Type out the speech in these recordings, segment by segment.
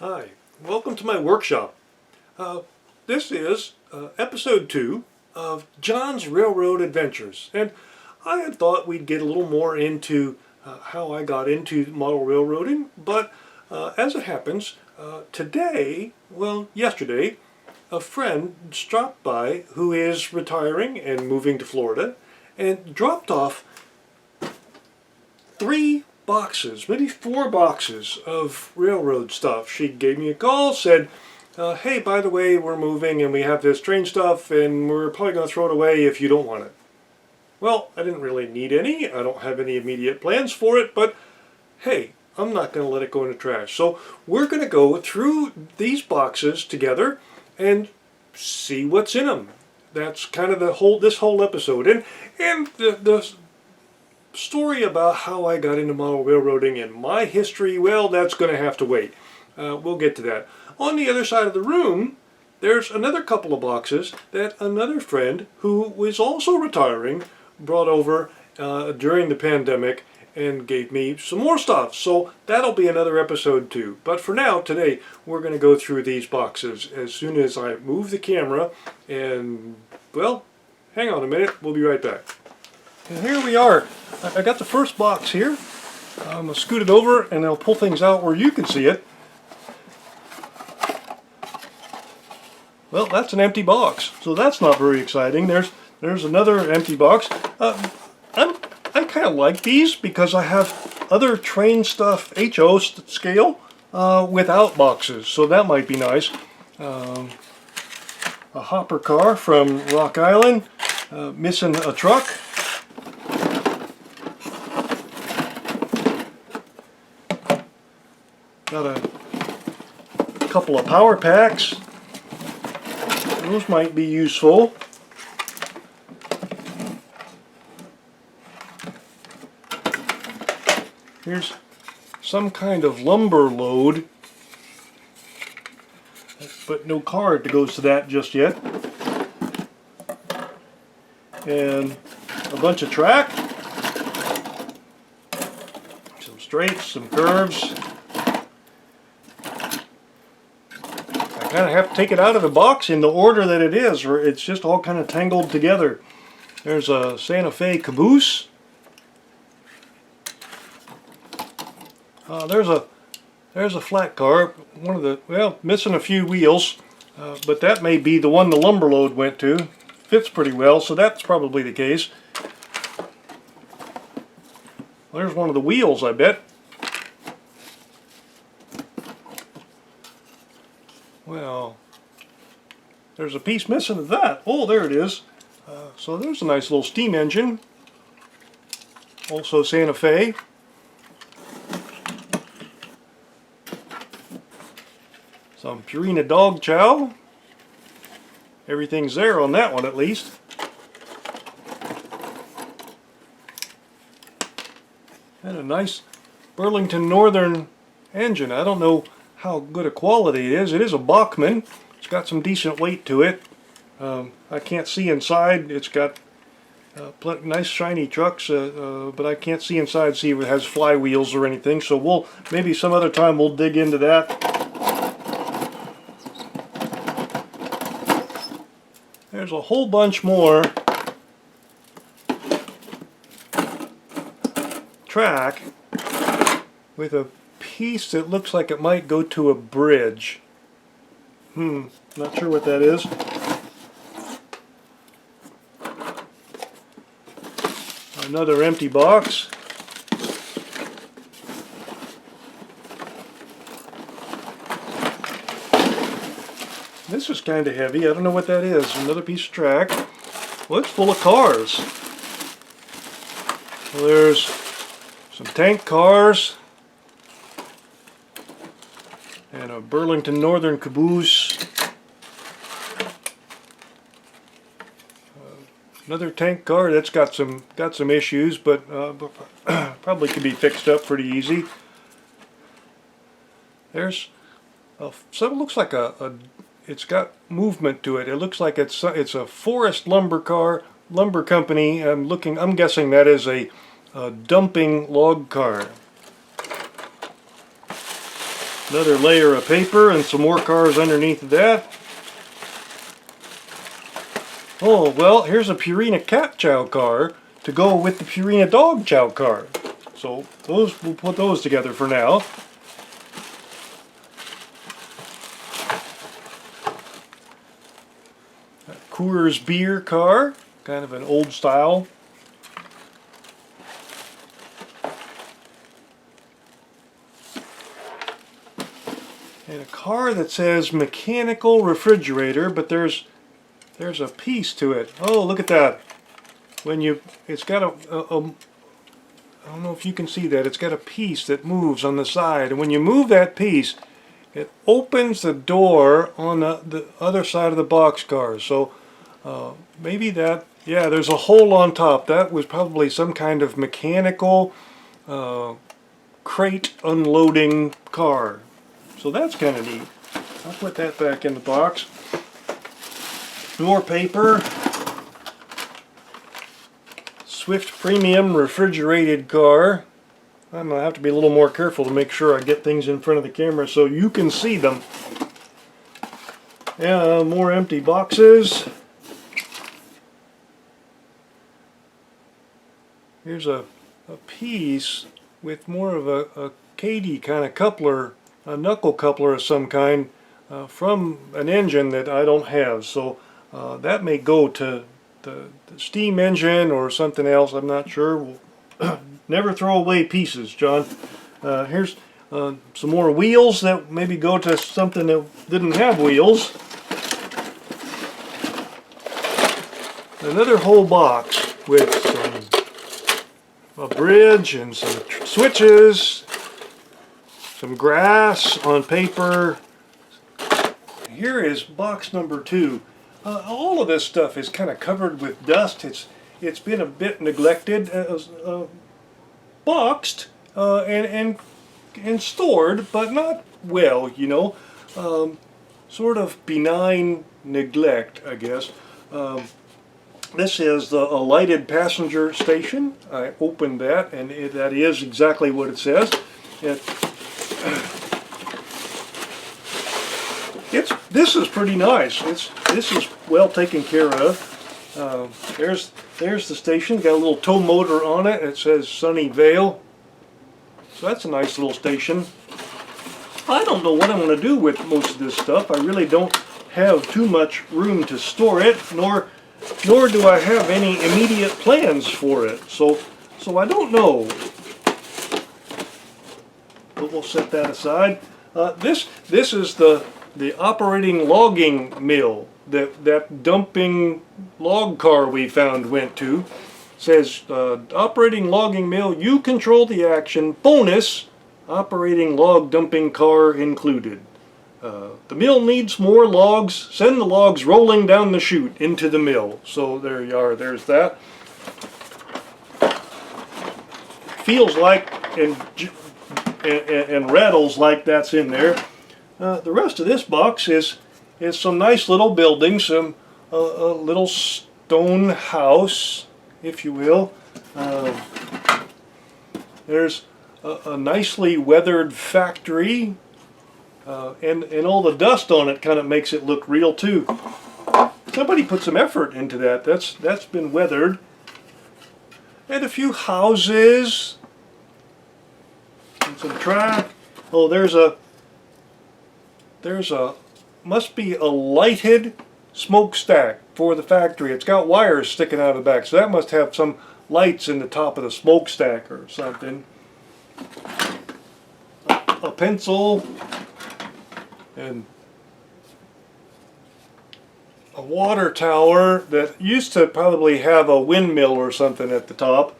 Hi, welcome to my workshop. This is episode 2 of John's Railroad Adventures, and I had thought we'd get a little more into how I got into model railroading, but as it happens, yesterday, a friend stopped by who is retiring and moving to Florida and dropped off 3 boxes, maybe 4 boxes of railroad stuff. She gave me a call, said, hey, by the way, we're moving and we have this train stuff and we're probably going to throw it away if you don't want it. Well, I didn't really need any. I don't have any immediate plans for it, but hey, I'm not going to let it go in the trash. So we're going to go through these boxes together and see what's in them. That's kind of this whole episode. And the story about how I got into model railroading and my history, well, that's going to have to wait. We'll get to that. On the other side of the room, there's another couple of boxes that another friend who was also retiring brought over during the pandemic and gave me some more stuff. So that'll be another episode too. But for now, today, we're going to go through these boxes as soon as I move the camera. And, well, hang on a minute. We'll be right back. And here we are. I got the first box here. I'm going to scoot it over and I'll pull things out where you can see it. Well, that's an empty box, so that's not very exciting. There's another empty box. I kind of like these because I have other train stuff, HO scale, without boxes, so that might be nice. A hopper car from Rock Island, missing a truck. Got a couple of power packs. Those might be useful. Here's some kind of lumber load, but no card that goes to that just yet. And a bunch of track. Some straights, some curves. I kind of have to take it out of the box in the order that it is, or it's just all kind of tangled together. There's a Santa Fe caboose. There's a flat car, missing a few wheels, but that may be the one the lumber load went to. Fits pretty well, so that's probably the case. There's one of the wheels, I bet. Well, there's a piece missing of that. Oh, there it is. So there's a nice little steam engine. Also Santa Fe. Some Purina dog chow. Everything's there on that one at least. And a nice Burlington Northern engine. I don't know how good a quality it is. It is a Bachmann. It's got some decent weight to it. I can't see inside. It's got nice shiny trucks, but I can't see inside, see if it has flywheels or anything. So maybe some other time we'll dig into that. There's a whole bunch more track with a piece that looks like it might go to a bridge. Not sure what that is. Another empty box. This is kind of heavy. I don't know what that is. Another piece of track. Well, it's full of cars. Well, there's some tank cars. And a Burlington Northern caboose. Another tank car that's got some issues, but probably could be fixed up pretty easy. There's something looks like it's got movement to it. It looks like it's a Forest lumber company. I'm guessing that is a dumping log car. Another layer of paper and some more cars underneath that. Oh, well, here's a Purina Cat Chow car to go with the Purina Dog Chow car. So we'll put those together for now. Coors beer car, kind of an old style. And a car that says mechanical refrigerator, but there's a piece to it. Oh, look at that. It's got I don't know if you can see that, it's got a piece that moves on the side, and when you move that piece, it opens the door on the other side of the boxcar. So maybe that, yeah, there's a hole on top. That was probably some kind of mechanical crate unloading car. So that's kind of neat. I'll put that back in the box. More paper. Swift Premium refrigerated car. I'm going to have to be a little more careful to make sure I get things in front of the camera so you can see them. Yeah, more empty boxes. Here's a piece with more of a Kadee kind of coupler, a knuckle coupler of some kind from an engine that I don't have. So that may go to the steam engine or something else. I'm not sure. We'll never throw away pieces, John. Here's some more wheels that maybe go to something that didn't have wheels. Another whole box with a bridge and some switches, some grass on paper. Here is box number 2. All of this stuff is kind of covered with dust. It's been a bit neglected, boxed and stored, but not well, you know. Sort of benign neglect, I guess. This is a lighted passenger station. I opened that, and that is exactly what it says. This is pretty nice. This is well taken care of. There's the station. Got a little tow motor on it. It says Sunnyvale. So that's a nice little station. I don't know what I'm going to do with most of this stuff. I really don't have too much room to store it, nor do I have any immediate plans for it. So I don't know. But we'll set that aside. This is the operating logging mill that dumping log car we found went to. It says operating logging mill, you control the action, bonus operating log dumping car included. The mill needs more logs, send the logs rolling down the chute into the mill. So there you are, there's that. Feels like and rattles like that's in there. The rest of this box is some nice little buildings, a little stone house, if you will. There's a nicely weathered factory, and all the dust on it kind of makes it look real too. Somebody put some effort into that. That's been weathered. And a few houses and some track. Oh, there's a must be a lighted smokestack for the factory. It's got wires sticking out of the back, so that must have some lights in the top of the smokestack or something. A pencil and a water tower that used to probably have a windmill or something at the top.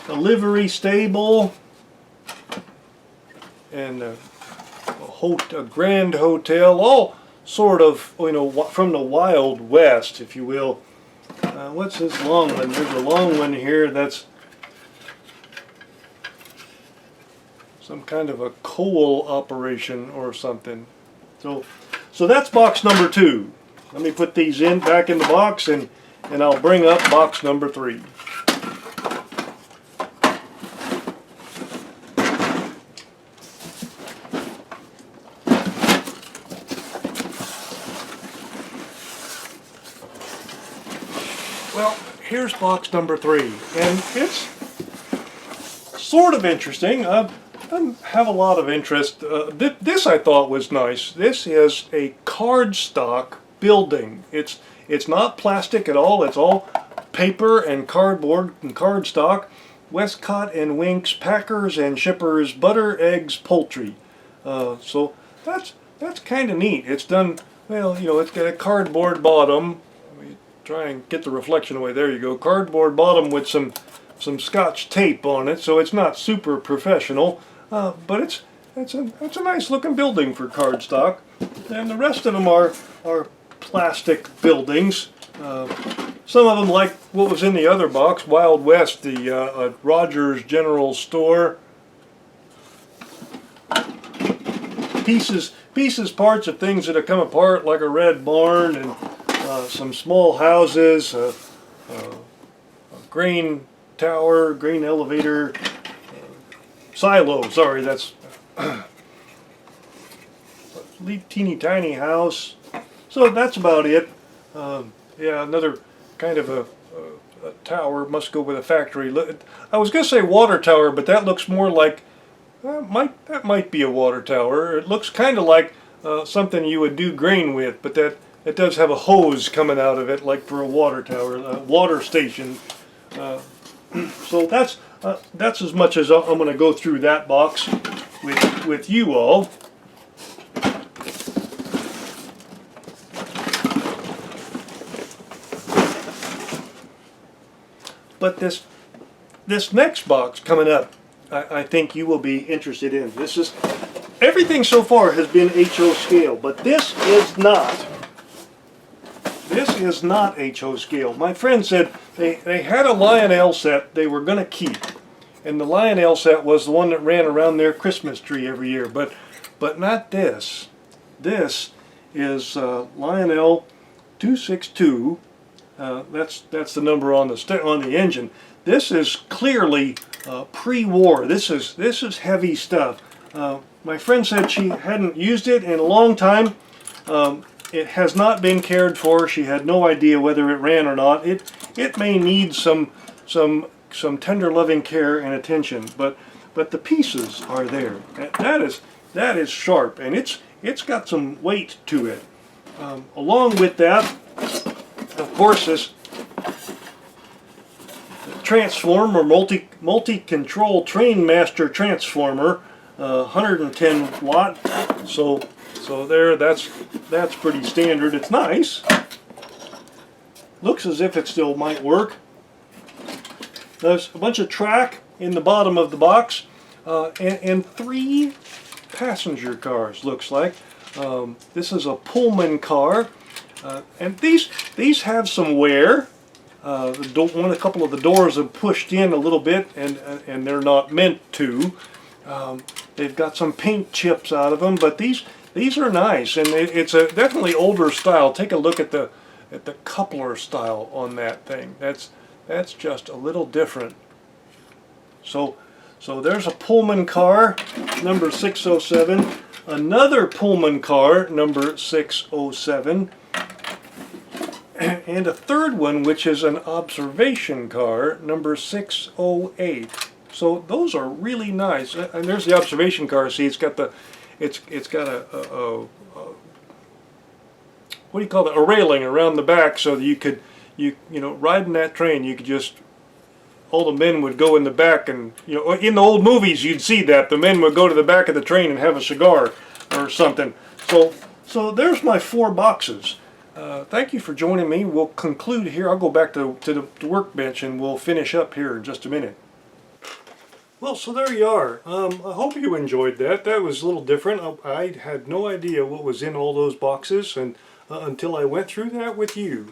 A livery stable and a grand hotel, all sort of, you know, from the Wild West, if you will. What's this long one? There's a long one here that's some kind of a coal operation or something. So that's box number 2. Let me put these back in the box, and I'll bring up box number 3. here's box number 3, and it's sort of interesting. I have a lot of interest. This I thought was nice. This is a cardstock building. It's not plastic at all. It's all paper and cardboard and cardstock. Westcott and Winks Packers and Shippers Butter Eggs Poultry. So that's kind of neat. It's done well. You know, it's got a cardboard bottom. Let me try and get the reflection away. There you go. Cardboard bottom with some Scotch tape on it, so it's not super professional. But it's a nice looking building for cardstock. And the rest of them are plastic buildings. Some of them, like what was in the other box, Wild West, the Rogers General Store. Pieces, parts of things that have come apart, like a red barn and some small houses, a grain tower, grain elevator, silo. Sorry, that's teeny tiny house. So that's about it. Yeah, another kind of a tower. Must go with a factory. I was going to say water tower, but that looks more like that might be a water tower. It looks kind of like something you would do grain with, but it does have a hose coming out of it, like for a water tower, a water station. So that's as much as I'm going to go through that box with you all. But this next box coming up, I think you will be interested in. This is, everything so far has been HO scale, but this is not. This is not HO scale. My friend said they had a Lionel set they were going to keep, and the Lionel set was the one that ran around their Christmas tree every year, but not this. This is Lionel 262. That's the number on the engine. This is clearly pre-war. This is heavy stuff. My friend said she hadn't used it in a long time. It has not been cared for. She had no idea whether it ran or not. It may need some tender loving care and attention, but the pieces are there. That is sharp, and it's got some weight to it. Along with that, of course, this transformer, multi-control Train Master transformer, 110 watt. So there, that's pretty standard. It's nice. Looks as if it still might work. There's a bunch of track in the bottom of the box, and 3 passenger cars. Looks like this is a Pullman car. And these have some wear. A couple of the doors have pushed in a little bit, and they're not meant to. They've got some paint chips out of them, but these are nice, and it's a definitely older style. Take a look at the coupler style on that thing. That's just a little different. So there's a Pullman car, number 607. Another Pullman car, number 607. And a third one, which is an observation car, number 608. So those are really nice. And there's the observation car. See, it's got a what do you call it? A railing around the back, so that you know, riding that train, you could just, all the men would go in the back, and you know, in the old movies you'd see that the men would go to the back of the train and have a cigar or something. So there's my 4 boxes. Thank you for joining me. We'll conclude here. I'll go back to the workbench and we'll finish up here in just a minute. Well, so there you are. I hope you enjoyed that. That was a little different. I had no idea what was in all those boxes and until I went through that with you.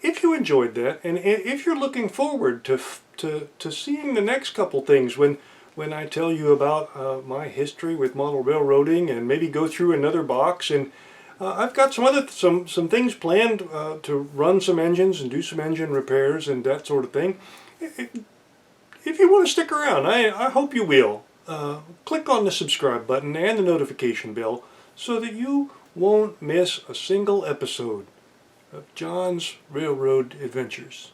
If you enjoyed that, and if you're looking forward to seeing the next couple things when I tell you about my history with model railroading, and maybe go through another box, and I've got some things planned to run some engines and do some engine repairs and that sort of thing. If you want to stick around, I hope you will. Click on the subscribe button and the notification bell so that you won't miss a single episode. of John's Railroad Adventures.